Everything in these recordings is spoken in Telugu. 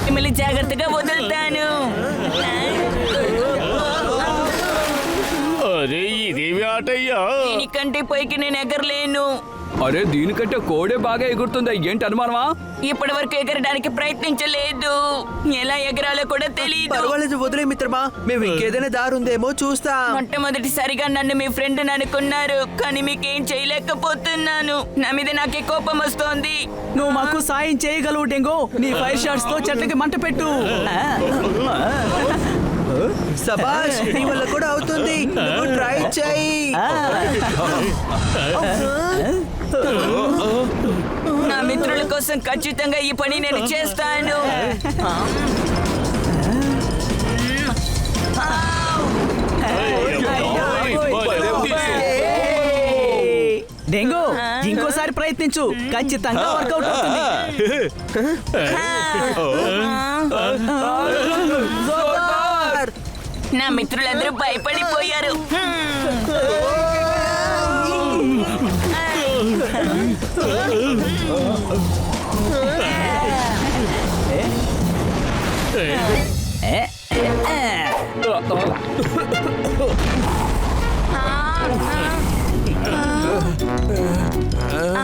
మిమ్మల్ని జాగ్రత్తగా వదులుతాను. అరే ఇదేమి ఆటయ్యా? దీనికంటే పైకి నేను ఎగరలేను. అరే దీనికంటే కోడే బాగా ఎగురుతుంది, ఏంటి అనుమానమా? ఇప్పటి వరకు ఎగరడానికి ప్రయత్నించలేదు. ఎలా ఎగరాలో కూడా తెలియదు. పర్వాలేదు వదిలే మిత్రమా, మేము ఇంకేదైనా దారి ఉందేమో చూస్తాం. మొట్టమొదటిసారిగా నన్ను మీ ఫ్రెండ్ అనుకున్నారు, కానీ మీకేం చేయలేకపోతున్నాను. నా మీద నాకే కోపం వస్తోంది. నువ్వు మాకు సాయం చేయగలవు డెంగో. నీ ఫైర్ షాట్స్ తో చెట్టుకి మంట పెట్టు. సబాష్, నీ వల్ల కూడా అవుతుంది. నువ్వు ట్రై చేయి. నా మిత్రుల కోసం ఖచ్చితంగా ఈ పని నేను చేస్తాను. డెంగో ఇంకోసారి ప్రయత్నించు, ఖచ్చితంగా వర్కౌట్ అవుతుంది. నా మిత్రులందరూ భయపడిపోయారు.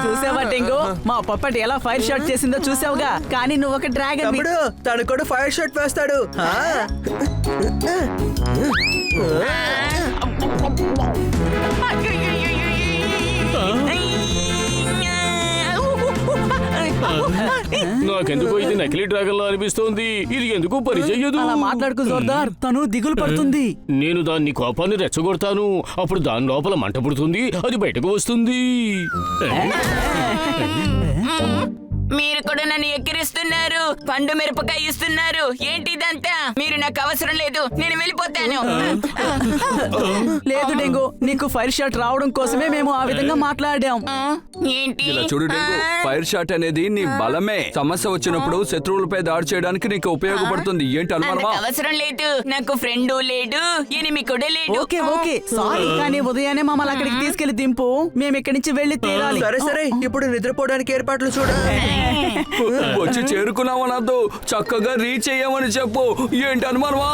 చూసావా డెంగో, మా పప్పటి ఎలా ఫైర్ షాట్ చేసిందో చూసావుగా. కానీ నువ్వు ఒక డ్రాగన్. తమ్ముడు తను కూడా ఫైర్ షాట్ వేస్తాడు. నాకెందుకో ఇది నకిలీ డ్రాగన్ లా అనిపిస్తోంది. ఇది ఎందుకు పని చెయ్యదు? అలా మాట్లాడుకు జోర్దార్, తను దిగులు పడుతుంది. నేను దాన్ని కోపాన్ని రెచ్చగొడతాను, అప్పుడు దాని లోపల మంట పుడుతుంది, అది బయటకు వస్తుంది. మీరు కూడా నన్ను ఎక్కిరిస్తున్నారు, పండు మిరపకాయ ఇస్తున్నారు. ఏంటి ఇదంతా? మీరు నాకు అవసరం లేదు, నేను వెళ్ళిపోతాను. లేదు డెంగో, నీకు ఫైర్ షాట్ రావడం కోసమే మేము ఆ విధంగా మాట్లాడాం. ఏంటి? ఇలా చూడు డెంగు, ఫైర్ షాట్ అనేది నీ బలమే. సమస్య వచ్చినప్పుడు శత్రువులపై దాడి చేయడానికి నీకు ఉపయోగపడుతుంది. ఏంటి అనుమానమా? నాకు అవసరం లేదు, నాకు ఫ్రెండ్ లేడు, ఎనిమి కూడా లేడు. ఓకే ఓకే సారీ, కానీ ఉదయాన్నే మమ్మల్ని అక్కడికి తీసుకెళ్లి దింపు. మేము ఇక్కడి నుంచి వెళ్లి తీరాలి. సరే సరే, ఇప్పుడు నిద్రపోవడానికి ఏర్పాట్లు చూడ. వచ్చి చేరుకున్నావనద్దు, చక్కగా రీచ్ అయ్యామని చెప్పు. ఏంటి అనుమానమా?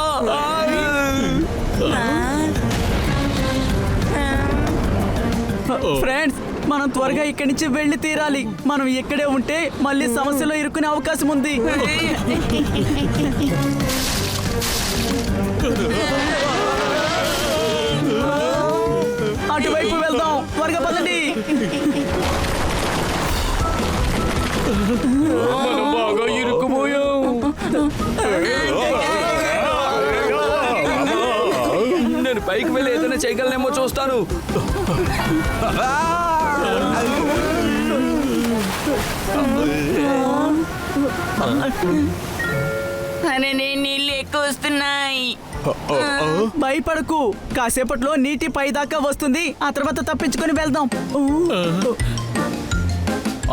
ఫ్రెండ్స్, మనం త్వరగా ఇక్కడి నుంచి వెళ్లి తీరాలి. మనం ఇక్కడే ఉంటే మళ్ళీ సమస్యలో ఇరుక్కునే అవకాశం ఉంది. అటువైపు వెళ్దాం, త్వరగా పదండి. మనం బాగా ఇరుక్కుపోయాం. నేను పైకి వెళ్ళి ఏదైనా చేయగలనేమో చూస్తాను. అరే నీళ్ళు ఎక్కువ వస్తున్నాయి. భయపడకు, కాసేపట్లో నీటి పై దాకా వస్తుంది. ఆ తర్వాత తప్పించుకొని వెళ్దాం.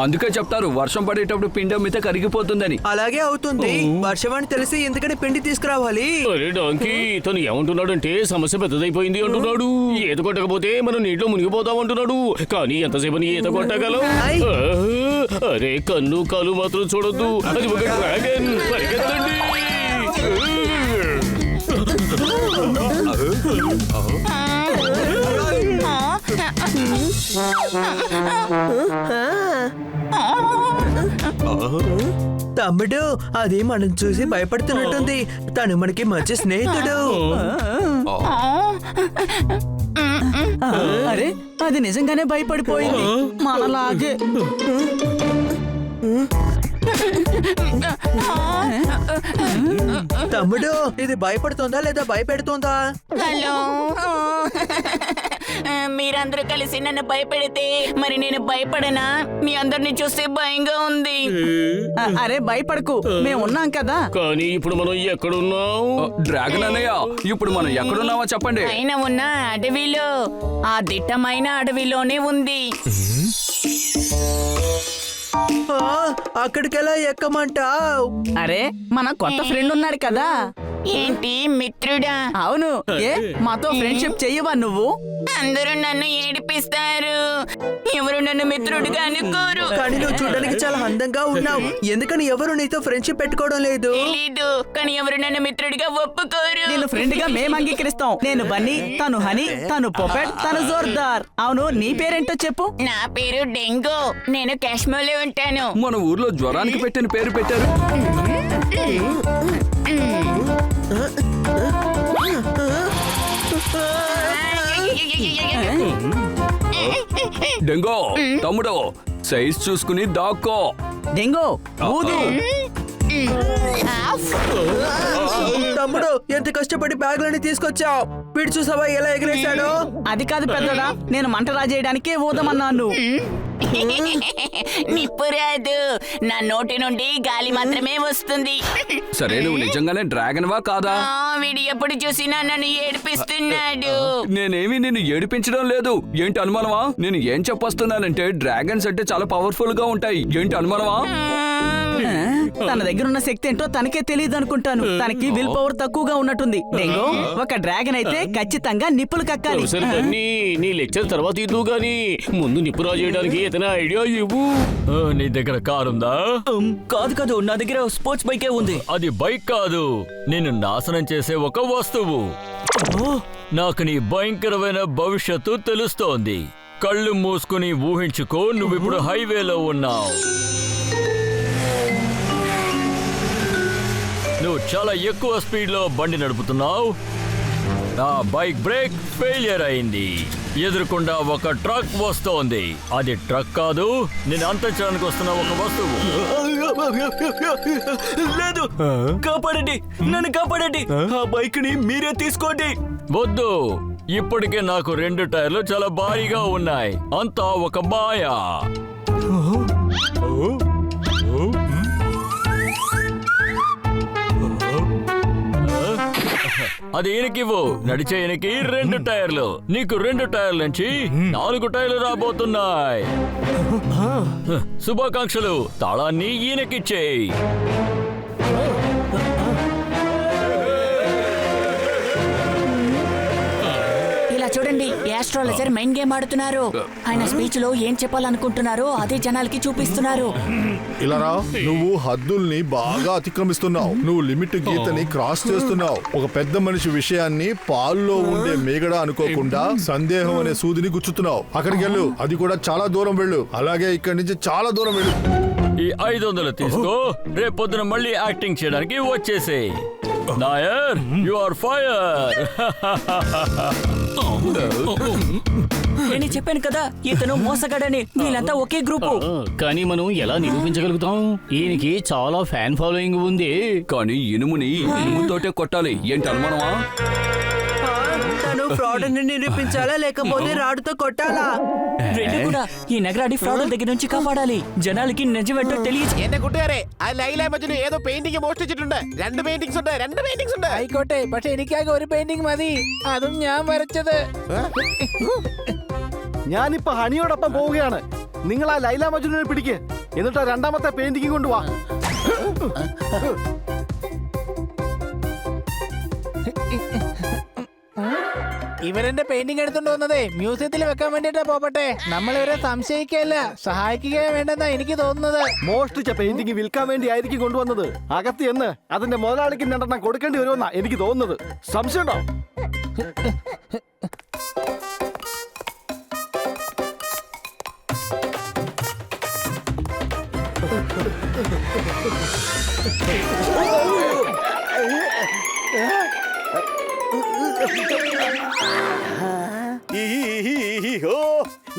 అందుకే చెప్తారు, వర్షం పడేటప్పుడు పిండం మీద కరిగిపోతుందని. అలాగే అవుతుంది. వర్షం అని తెలిసి ఎందుకంటే పిండి తీసుకురావాలి. అరే డాంకీ, తను ఏమంటున్నాడంటే సమస్య పెద్దదైపోయింది అంటున్నాడు. ఈత కొట్టకపోతే మనం నీటిలో మునిగిపోతాం అంటున్నాడు. కానీ ఎంతసేపని ఈత కొట్టగలం? అరే కన్ను కాలు మాత్రం చూడొద్దు, అది ఒక డ్రాగన్. పరిగెత్తండి. తమ్ముడు, అది మనం చూసి భయపడుతున్నట్టుంది. తను మనకి మంచి స్నేహితుడు. అరే, అది నిజంగానే భయపడిపోయింది మనలాగే. తమ్ముడు, ఇది భయపడుతుందా లేదా భయపెడుతుందా? హలో, మీరందరూ కలిసి నన్ను భయపెడితే మరి నేను భయపడనా? మీ అందరిని చూస్తే భయంగా ఉంది. అరే భయపడకు, మేము ఉన్నాం కదా. కానీ ఇప్పుడు మనం ఎక్కడున్నాం? డ్రాగన్ అన్నయ్య, ఇప్పుడు మనం ఎక్కడున్నామో చెప్పండి. పైన ఉన్న అడవిలో, ఆ దిట్టమైన అడవిలోనే ఉంది. అక్కడికెలా ఎక్కమంటావ్? అరే, మన కొత్త ఫ్రెండ్ ఉన్నాడు కదా. ఏంటి మిత్రుడా? అవును. ఏ మాతో ఫ్రెండ్షిప్ చెయ్యవా నువ్వు? అందరూ నన్ను ఏడిపిస్తారు. ఎవరు నన్ను మిత్రుడిగా అనుకోరు. కానీ నువ్వు చూడడానికి చాలా అందంగా ఉన్నావు. ఎందుకని ఎవరు నీతో ఫ్రెండ్షిప్ పెట్టుకోవడం లేదు? తెలీదు, కానీ ఎవరు నన్ను మిత్రుడిగా ఒప్పుకోరు. నేను ఫ్రెండ్ గా మేము అంగీకరిస్తాం. నేను బన్నీ, తను హనీ, తను పొపెట్, తను జోర్దార్. అవును, నీ పేరేంటో చెప్పు. నా పేరు డెంగో. నేను కాశ్మీర్లో ఉంటాను. మన ఊర్లో జ్వరానికి పెట్టిన పేరు పెట్టారు. డెంగో తమ్ముడు, సైజ్ చూసుకుని దాక్కో. డెంగో ఊదు. తమ్ముడు, ఎంత కష్టపడి బ్యాగులని తీసుకొచ్చావు. వీడు చూసావా ఎలా ఎగిరేశాడో? అది కాదు పెద్దడా, నేను మంట రాజేయడానికే ఊదమన్నాను. నిప్పు రాదు, నా నోటి నుండి గాలి మాత్రమే వస్తుంది. సరే, నువ్వు నిజంగానే డ్రాగన్ వా కాదా? వీడు ఎప్పుడు చూసినా నన్ను ఏడిపిస్తున్నాడు. నేనేమి నిన్ను ఏడిపించడం లేదు. ఏంటి అనుమానమా? నేను ఏం చెప్పొస్తున్నానంటే డ్రాగన్స్ అంటే చాలా పవర్ఫుల్ గా ఉంటాయి. ఏంటి అనుమానమా? తన దగ్గర ఉన్న శక్తి ఏంటో తనకే తెలియదు అనుకుంటాను. తనకి విల్ పవర్ తక్కువగా ఉన్నట్టుంది. డెంగో, ఒక డ్రాగన్ అయితే ఖచ్చితంగా నిప్పులు కక్కాలి. సరే బన్నీ, నీ లెక్చర్ తర్వాత ఇద్దు గాని ముందు నిప్పు రాజేయడానికి ఏదైనా ఐడియా ఇవ్వు. నీ దగ్గర కారు ఉందా? కాదు, నా దగ్గర స్పోర్ట్స్ బైకే ఉంది. అది బైక్ కాదు, నేను నాశనం చేసే ఒక వస్తువు. నాకు నీ భయంకరమైన భవిష్యత్తు తెలుస్తోంది. కళ్ళు మూసుకుని ఊహించుకో, నువ్విప్పుడు హైవేలో ఉన్నావు. నువ్వు చాలా ఎక్కువ స్పీడ్ లో బండి నడుపుతున్నావు. నా బైక్ బ్రేక్ ఫెయిలియర్ అయింది. ఎదురుకుండా ఒక ట్రక్ వస్తోంది. అది ట్రక్ కాదు, నేను అంతరించడానికి వస్తున్న ఒక వస్తువు. లేదు, కాపాడండి, నన్ను కాపాడండి. ఆ బైక్ ని మీరే తీసుకోండి. వద్దు, ఇప్పటికే నాకు 2 టైర్లు చాలా భారీగా ఉన్నాయి. అంతా ఒక మాయ. అది ఈయనకివ్వు. నడిచే ఈయనకి 2 టైర్లు. నీకు 2 టైర్ల నుంచి 4 టైర్లు రాబోతున్నాయి. శుభాకాంక్షలు. తాళాన్ని ఈయనకిచ్చేయి. ఇలా చూడండి, యాస్ట్రాలజర్ మైండ్ గేమ్ ఆడుతున్నారు. ఆయన స్పీచ్ లో ఏం చెప్పాలనుకుంటున్నారో అదే జనాలకి చూపిస్తున్నారు. ఇలా రా, నువ్వు హద్దుల్ని బాగా అతిక్రమిస్తున్నావు. నువ్వు లిమిట్ గీతని క్రాస్ చేస్తున్నావు. ఒక పెద్ద మనిషి విషయాన్ని పాల్లో ఉండే మేగడ అనుకోకుండా సందేహం అనే సూదిని గుచ్చుతున్నావు. అక్కడికి వెళ్ళు, అది కూడా చాలా దూరం వెళ్ళు. అలాగే ఇక్కడి నుంచి చాలా దూరం వెళ్ళు. ఈ 500 తీసుకో. రేపు పొద్దున మళ్ళీ యాక్టింగ్ చేయడానికి వచ్చేసేయ్. Nair, you are fire. నేను చెప్పాను కదా, ఇతను మోసగాడని. వీళ్ళంతా ఒకే గ్రూపు. కానీ మనం ఎలా నిరూపించగలుగుతాం? ఈయనకి చాలా ఫ్యాన్ ఫాలోయింగ్ ఉంది. కానీ ఇనుముని ఇనుముతోటే కొట్టాలి. ఏంటి అనుమానమా? తను ఫ్రాడ్ అని నిరూపించాలా లేకపోతే రాడుతో కొట్టాలా? రెండు కూడా. ఈ నగరాడి ఫ్రాడ్ దగ్గర నుంచి కాపాడాలి. ജനാലിക്ക് നിജമെട്ടോ തെളിയിച്ച്. എന്റെ കൂട്ടുകാരെ, ആ ലൈല മജ്നു ഏതോ പെയിന്റിംഗ് മോഷ്ടിച്ചിട്ടുണ്ട്. 2 പെയിന്റിംഗ്സ് ഉണ്ട്. ആയിക്കോട്ടെ, പക്ഷെ എനിക്കാകെ ഒരു പെയിന്റിംഗ് മതി. അതും ഞാൻ വരച്ചത്. ഞാനിപ്പോ ഹണിയോടൊപ്പം പോവുകയാണ്. നിങ്ങൾ ആ ലൈല മജ്നുവിനെ പിടിക്ക്, എന്നിട്ട് 2ാമത്തെ പെയിന്റിംഗ് കൊണ്ടുവാ. ഇവരെന്റെ പെയിന്റിംഗ് എടുത്തോണ്ട് വന്നതേ മ്യൂസിയത്തിൽ വെക്കാൻ വേണ്ടിട്ടാ. പോപ്പട്ടെ, നമ്മൾ ഇവരെ സംശയിക്കല്ല, സഹായിക്കുകയാണ് വേണ്ടെന്നാ എനിക്ക് തോന്നുന്നത്. മോഷ്ടിച്ച പെയിന്റിംഗ് വിൽക്കാൻ വേണ്ടി ആയിരിക്കും കൊണ്ടുവന്നത്. അകത്ത് എന്ന് അതിന്റെ മുതലാളിക്ക് 2 കൊടുക്കേണ്ടി വരുമെന്നാ എനിക്ക് തോന്നുന്നത്. സംശയമുണ്ടോ?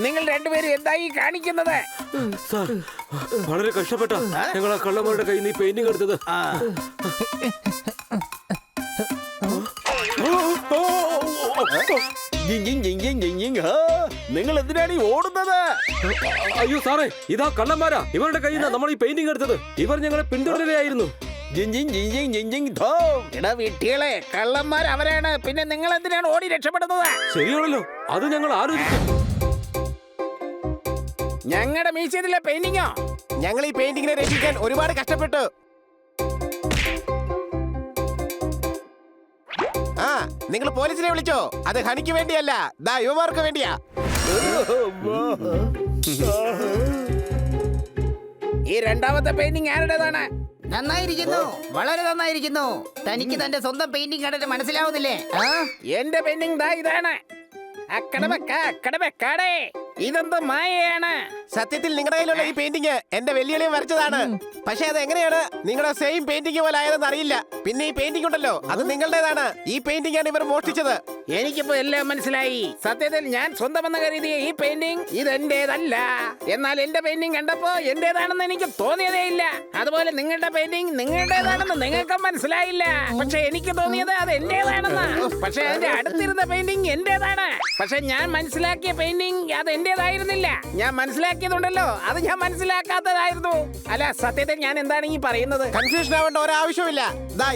നിങ്ങൾ രണ്ടുപേരും എന്തായി കാണിക്കുന്നത്? സാർ, വളരെ കഷ്ടപ്പെട്ട ഞങ്ങൾ ആ കള്ളന്മാരുടെ കയ്യിൽ നിന്ന് പെയിന്റിംഗ് എടുത്തത്. നിങ്ങൾ എന്തിനാണ് ഈ ഓടുന്നത്? അയ്യോ സാറേ, ഇതാ കള്ളന്മാരാ. ഇവരുടെ കയ്യിൽ നിന്നാണ് നമ്മൾ ഈ പെയിന്റിംഗ് എടുത്തത്. ഇവർ ഞങ്ങളെ പിന്തുടരുകയായിരുന്നു. എടാ വീട്ടികളെ, കള്ളന്മാർ അവരാണ്. പിന്നെ നിങ്ങൾ എന്തിനാണ് ഓടി രക്ഷപ്പെടുന്നത്? ശരിയാണല്ലോ, അത് ഞങ്ങൾ ആലോചിച്ചു. ഞങ്ങളുടെ മ്യൂസിയത്തിലെ പെയിന്റിങ്ങോ? ഞങ്ങൾ ഈ പെയിന്റിങ്ങിനെ രക്ഷിക്കാൻ ഒരുപാട് കഷ്ടപ്പെട്ടു. ആ, നിങ്ങൾ പോലീസിനെ വിളിച്ചോ? അത് ഹണിക്ക് വേണ്ടിയല്ല, ദാ യുവമാർക്ക് വേണ്ടിയാ. ഈ രണ്ടാമത്തെ പെയിന്റിംഗ് ആരുടേതാണ്? നന്നായിരിക്കുന്നു, വളരെ നന്നായിരിക്കുന്നു. തനിക്ക് തന്റെ സ്വന്തം പെയിന്റിംഗ് കണ്ടിട്ട് മനസ്സിലാവുന്നില്ലേ? എന്റെ പെയിന്റിംഗ് ദാ ഇതാണ്. അക്കടെ വെക്കാടെ ഇതെന്ത് മായയാണ്? സത്യത്തിൽ നിങ്ങളുടെ കയ്യിലുള്ള ഈ പെയിന്റിംഗ് എന്റെ വെല്ലുവിളിയും വരച്ചതാണ്. പക്ഷെ അത് എങ്ങനെയാണ് നിങ്ങളുടെ സെയിം പെയിന്റിംഗ് പോലെ ആയതെന്ന് അറിയില്ല. പിന്നെ ഈ പെയിന്റിംഗ് ഉണ്ടല്ലോ, അത് നിങ്ങളുടേതാണ്. ഈ പെയിന്റിംഗ് ആണ് ഇവർ മോഷ്ടിച്ചത്. എനിക്കിപ്പോ എല്ലാം മനസ്സിലായി. സത്യത്തിൽ ഞാൻ സ്വന്തമെന്ന് കരുതിയ ഈ പെയിന്റിംഗ് ഇതെന്റേതല്ല. എന്നാൽ എന്റെ പെയിന്റിംഗ് കണ്ടപ്പോ എന്റേതാണെന്ന് എനിക്ക് തോന്നിയതേ ഇല്ല. അതുപോലെ നിങ്ങളുടെ പെയിന്റിംഗ് നിങ്ങളുടേതാണെന്ന് നിങ്ങൾക്ക് മനസ്സിലായില്ല. പക്ഷെ എനിക്ക് തോന്നിയത് അത് എന്റേതാണെന്ന്. പക്ഷെ അതിന്റെ അടുത്തിരുന്ന പെയിന്റിംഗ് എന്റേതാണ്. പക്ഷെ ഞാൻ മനസ്സിലാക്കിയ പെയിന്റിംഗ് അത് എന്റേതായിരുന്നില്ല. ഞാൻ മനസ്സിലാക്കിയതുണ്ടല്ലോ, അത് ഞാൻ മനസ്സിലാക്കാത്തതായിരുന്നു. അല്ല, സത്യത്തിൽ ഞാൻ എന്താണ് ഈ പറയുന്നത്? കൺഫ്യൂഷൻ ആവേണ്ട ഒരാവശ്യമില്ല.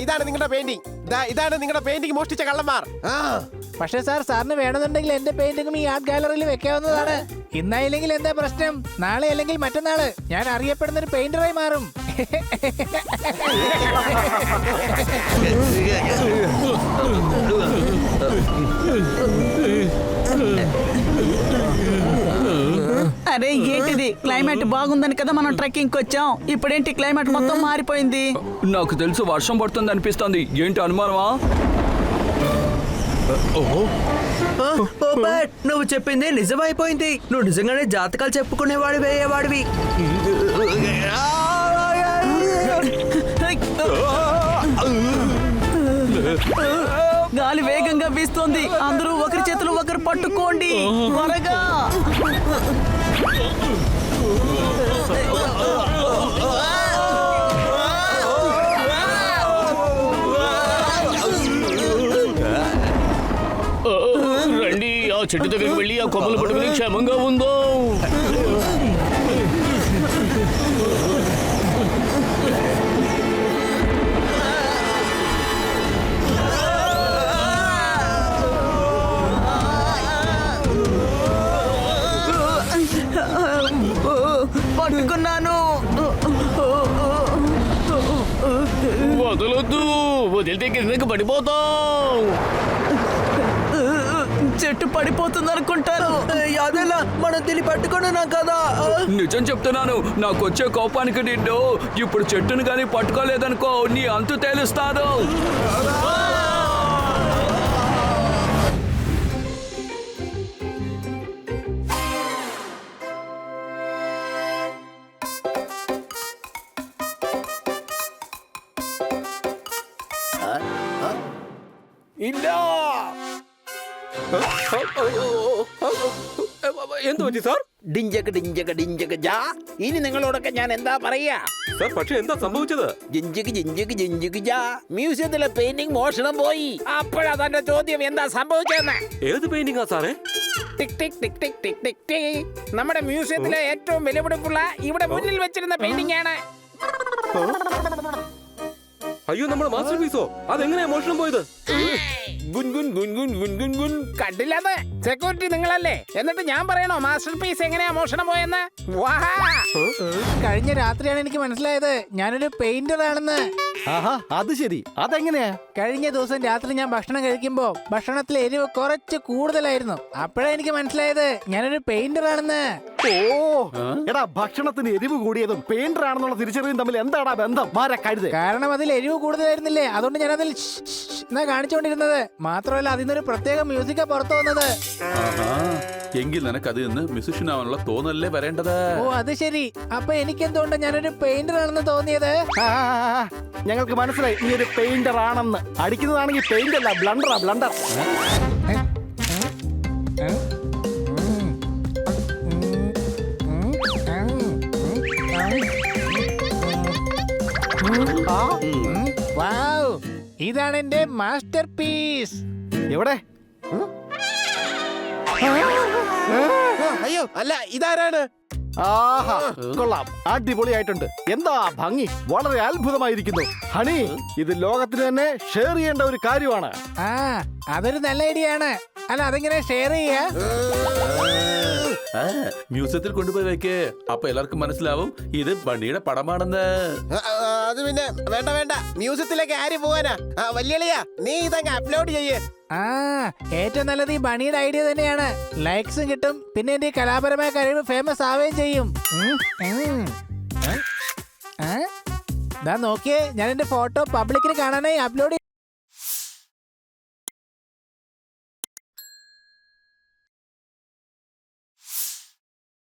ഇതാണ് നിങ്ങളുടെ പെയിന്റിംഗ്. ഇതാണ് നിങ്ങളുടെ പെയിന്റിംഗ് മോഷ്ടിച്ച കള്ളന്മാർ. പക്ഷേ സാർ, സാറിന് വേണമെന്നുണ്ടെങ്കിൽ എന്റെ പെയിന്റിംഗും ഈ ആർട്ട് ഗാലറിയിൽ വെക്കാവുന്നതാണ്. ഇന്നായില്ലെങ്കിൽ എന്താ പ്രശ്നം? നാളെ അല്ലെങ്കിൽ മറ്റന്നാള് ഞാൻ അറിയപ്പെടുന്ന ഒരു പെയിന്ററായി മാറും. అరే ఏంటిది? క్లైమేట్ బాగుందని కదా మనం ట్రెక్కింగ్ వచ్చాం. ఇప్పుడేంటి క్లైమేట్ మొత్తం మారిపోయింది? నాకు తెలుసు వర్షం పడుతుంది అనిపిస్తుంది. ఏంటి అనుమానమా? నువ్వు చెప్పింది నిజమైపోయింది. నువ్వు నిజంగానే జాతకాలు చెప్పుకునేవాడు వేయేవాడివి. గాలి వేగంగా వీస్తోంది. అందరూ ఒకరి చేతులు ఒకరు పట్టుకోండి త్వరగా. రండి, ఆ చెట్టు దగ్గరికి వెళ్ళి ఆ కొమ్మలు పట్టుకుని క్షేమంగా ఉందో. పట్టుకున్నాను. వదలొద్దు, వదిలితే కిందకి పడిపోతాం. చెట్టు పడిపోతుంది అనుకుంటాను. అదేలా మనం తిని పట్టుకున్నాం కదా. నిజం చెప్తున్నాను, నాకు వచ్చే కోపానికి నిన్ను ఇప్పుడు చెట్టును కానీ పట్టుకోలేదనుకో, నీ అంతు తేలుస్తాను. ഇല്ല. എന്ത് പറ്റി സാർ? ഇനി നിങ്ങളോടൊക്കെ ഞാൻ എന്താ പറയാ സാർ? പക്ഷെ എന്താ സംഭവിച്ചത്? മ്യൂസിയത്തിലെ പെയിന്റിംഗ് മോഷണം പോയി. അപ്പോഴാ തന്റെ ചോദ്യം എന്താ സംഭവിച്ചതെന്ന്. ഏത് പെയിന്റിംഗാ സാറേ? ടിക് ടിക് ടിക് ടിക് ടിക് ടിക് ടിക്. നമ്മുടെ മ്യൂസിയത്തിലെ ഏറ്റവും വിലപിടിപ്പുള്ള ഇവിടെ മുന്നിൽ വെച്ചിരുന്ന പെയിന്റിംഗ് ആണ്. അയ്യോ, നമ്മുടെ മാസ്റ്റർ പീസോ? അതെങ്ങനെയാ മോഷണം പോയത്? കണ്ടില്ലെന്ന് സെക്യൂരിറ്റി നിങ്ങളല്ലേ? എന്നിട്ട് ഞാൻ പറയണോ മാസ്റ്റർ പീസ് എങ്ങനെയാ മോഷണം പോയെന്ന്? കഴിഞ്ഞ രാത്രിയാണ് എനിക്ക് മനസ്സിലായത് ഞാനൊരു പെയിന്റർ ആണെന്ന്. ആഹാ, അത് ശരി. അതെങ്ങനെയാ? കഴിഞ്ഞ ദിവസം രാത്രി ഞാൻ ഭക്ഷണം കഴിക്കുമ്പോ ഭക്ഷണത്തിൽ എരിവ് കുറച്ച് കൂടുതലായിരുന്നു. അപ്പോഴാണ് എനിക്ക് മനസ്സിലായത് ഞാനൊരു പെയിന്റർ ആണെന്ന്. ഓ എടാ, ഭക്ഷണത്തിന് എരിവ് കൂടിയതും പെയിന്റർ ആണെന്നുള്ള തിരിച്ചറിവും തമ്മിൽ എന്താടാ ബന്ധം? മാരെ കഴുത്. കാരണം അതിൽ എരിവ് കൂടുതലായിരുന്നില്ലേ, അതുകൊണ്ട് ഞാൻ അതിൽ എന്നാ കാണിച്ചുകൊണ്ടിരുന്നത്. മാത്രമല്ല അതിൽ നിന്നൊരു പ്രത്യേക മ്യൂസിക്കാ പുറത്തു വന്നത്. എങ്കിൽ നിനക്ക് അതിൽ നിന്ന് മ്യൂസിഷ്യനാവാനുള്ള തോന്നലല്ലേ വരേണ്ടത്. ഓ അത് ശരി. അപ്പൊ എനിക്കെന്തുകൊണ്ട് ഞാനൊരു പെയിന്റർ ആണെന്ന് തോന്നിയത്? ഞങ്ങൾക്ക് മനസ്സിലായി നീ ഒരു പെയിന്റർ ആണെന്ന്. അടിക്കുന്നതാണെങ്കിൽ പെയിന്റ് അല്ല, ബ്ലണ്ടറാ, ബ്ലണ്ടർ. ഇതാണ് എന്റെ മാസ്റ്റർ പീസ്. എവിടെ? അയ്യോ അല്ല, ഇതാരാണ്? ആഹാ, കൊള്ളാം, അടിപൊളിയായിട്ടുണ്ട്. എന്താ ഭംഗി, വളരെ അത്ഭുതമായിരിക്കുന്നു. ഹണി, ഇത് ലോകത്തിന് തന്നെ ഷെയർ ചെയ്യേണ്ട ഒരു കാര്യമാണ്. ആ, അതൊരു നല്ല ഐഡിയ ആണ്. അല്ല, അതെങ്ങനെ ഷെയർ ചെയ്യാ? മ്യൂസിയത്തിൽ കൊണ്ടുപോയി വെക്ക്. അപ്പൊ എല്ലാവർക്കും മനസ്സിലാവും ഇത് ബണ്ണിയുടെ പടമാണെന്ന്. അത് പിന്നെ വേണ്ട വേണ്ട, മ്യൂസിയത്തിലേക്ക് ആര് പോവാനാ? വലിയളിയാ, നീ ഇതങ്ങ് അപ്ലോഡ് ചെയ്യേ. ആ ഏറ്റവും നല്ലത് ഈ ബണിയുടെ ഐഡിയ തന്നെയാണ്. ലൈക്സും കിട്ടും, പിന്നെ എന്റെ ഈ കലാപരമായ കഴിവ് ഫേമസ് ആവുകയും ചെയ്യും. ദാ നോക്കിയേ, ഞാൻ എന്റെ ഫോട്ടോ പബ്ലിക്കിന് കാണാനായി അപ്ലോഡ്